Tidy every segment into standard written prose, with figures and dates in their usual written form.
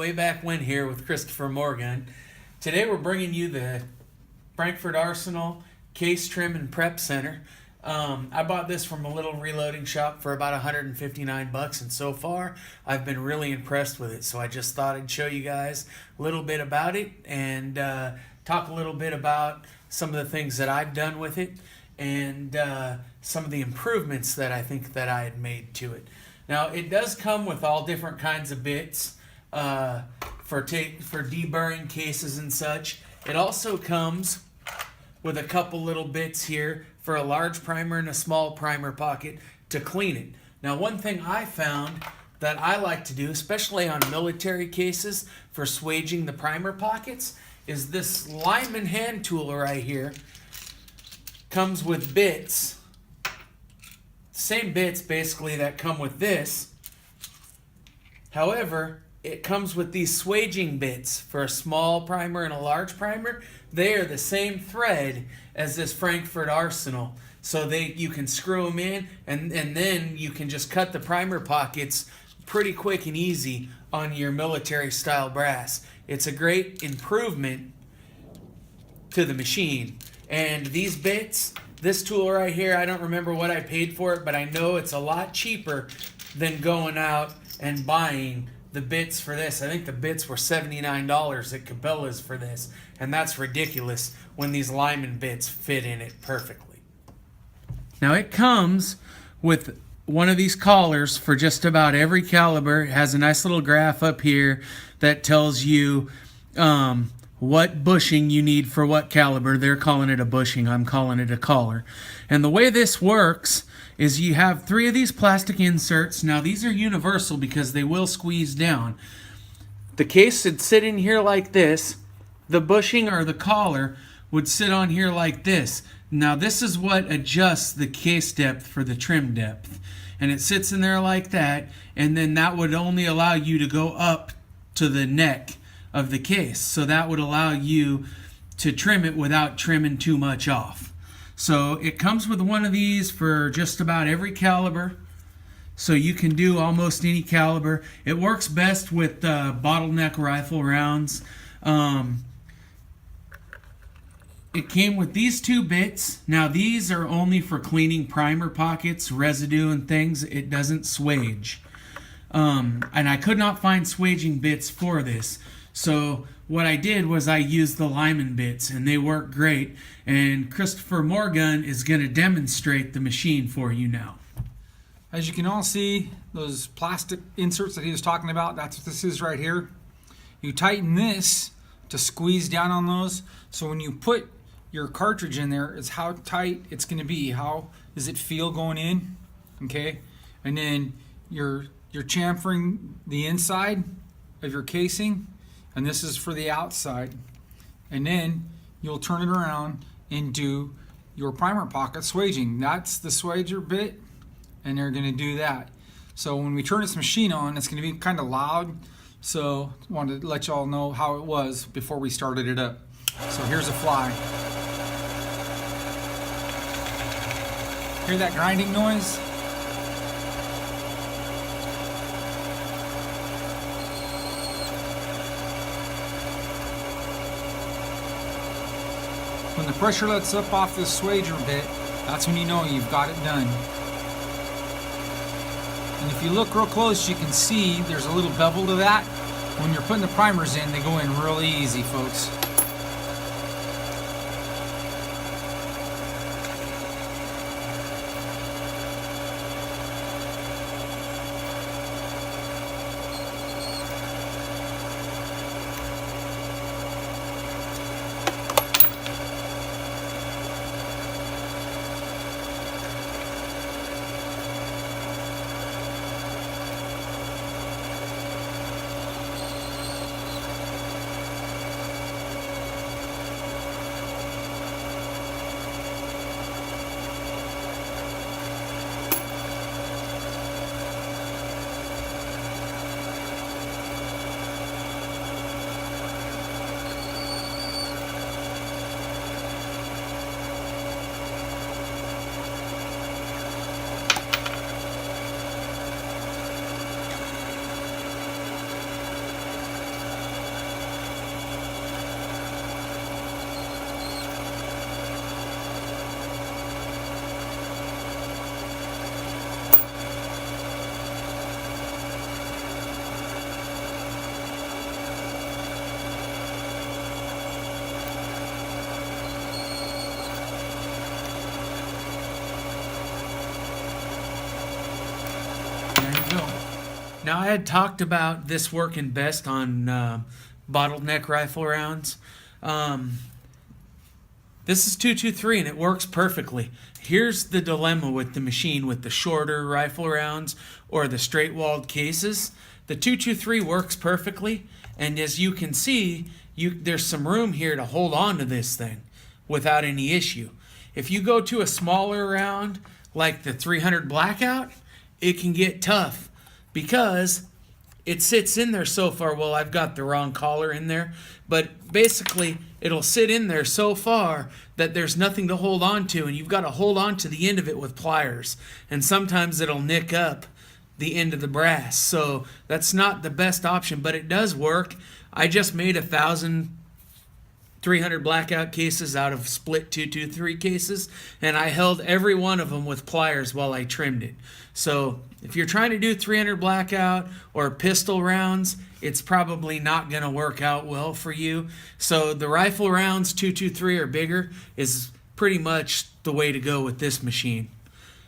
way back when here with Christopher Morgan. Today we're bringing you the Frankfort Arsenal Case Trim and Prep Center. I bought this from a little reloading shop for about $159, and so far I've been really impressed with it. So I just thought I'd show you guys a little bit about it and talk a little bit about some of the things that I've done with it and some of the improvements that I think that I had made to it. Now, it does come with all different kinds of bits for deburring cases and such. It also comes with a couple little bits here for a large primer and a small primer pocket to clean it. Now, one thing I found that I like to do, especially on military cases for swaging the primer pockets, is this Lyman hand tool right here comes with bits. Same bits basically that come with this. However, it comes with these swaging bits for a small primer and a large primer. They are the same thread as this Frankfort Arsenal. So you can screw them in and then you can just cut the primer pockets pretty quick and easy on your military style brass. It's a great improvement to the machine. And these bits, this tool right here, I don't remember what I paid for it, but I know it's a lot cheaper than going out and buying the bits for this. I think the bits were $79 at Cabela's for this, and that's ridiculous when these Lyman bits fit in it perfectly. Now it comes with one of these collars for just about every caliber. It has a nice little graph up here that tells you what bushing you need for what caliber. They're calling it a bushing, I'm calling it a collar. And the way this works is you have 3 of these plastic inserts. Now these are universal because they will squeeze down. The case would sit in here like this. The bushing or the collar would sit on here like this. Now this is what adjusts the case depth for the trim depth. And it sits in there like that, and then that would only allow you to go up to the neck of the case. So that would allow you to trim it without trimming too much off. So it comes with one of these for just about every caliber. So you can do almost any caliber. It works best with bottleneck rifle rounds. It came with these 2 bits. Now these are only for cleaning primer pockets, residue and things. It doesn't swage. And I could not find swaging bits for this. So what I did was I used the Lyman bits, and they work great. And Christopher Morgan is going to demonstrate the machine for you now. As you can all see, those plastic inserts that he was talking about, that's what this is right here. You tighten this to squeeze down on those. So when you put your cartridge in there, it's how tight it's going to be. How does it feel going in? Okay, and then you're chamfering the inside of your casing, and this is for the outside. And then you'll turn it around and do your primer pocket swaging. That's the swager bit, and they're going to do that. So when we turn this machine on, it's going to be kind of loud. So I wanted to let y'all know how it was before we started it up. So here's a fly. Hear that grinding noise? When the pressure lets up off this swager bit, that's when you know you've got it done. And if you look real close, you can see there's a little bevel to that. When you're putting the primers in, they go in really easy, folks. Now, I had talked about this working best on bottleneck rifle rounds. This is 223 and it works perfectly. Here's the dilemma with the machine with the shorter rifle rounds or the straight walled cases. The 223 works perfectly, and as you can see, there's some room here to hold on to this thing without any issue. If you go to a smaller round like the 300 Blackout, it can get tough because it sits in there so far. Well, I've got the wrong collar in there, but basically it'll sit in there so far that there's nothing to hold on to, and you've got to hold on to the end of it with pliers, and sometimes it'll nick up the end of the brass. So that's not the best option, but it does work. I just made 1,300 Blackout cases out of split 223 cases, and I held every one of them with pliers while I trimmed it. So if you're trying to do 300 Blackout or pistol rounds, it's probably not going to work out well for you. So the rifle rounds 223 or bigger is pretty much the way to go with this machine.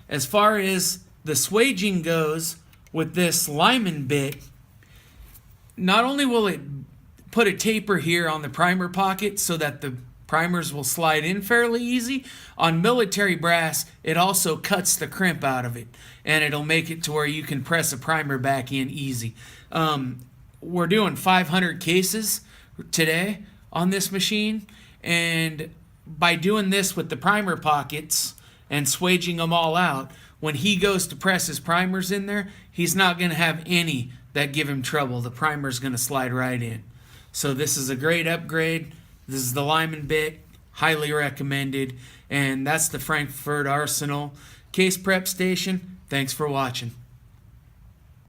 As far as the swaging goes with this Lyman bit, not only will it put a taper here on the primer pocket so that the primers will slide in fairly easy, on military brass it also cuts the crimp out of it, and it'll make it to where you can press a primer back in easy. We're doing 500 cases today on this machine, and by doing this with the primer pockets and swaging them all out, when he goes to press his primers in there, he's not going to have any that give him trouble. The primer's going to slide right in. So this is a great upgrade. This is the Lyman bit, highly recommended, and that's the Frankfort Arsenal Case Prep Station. Thanks for watching.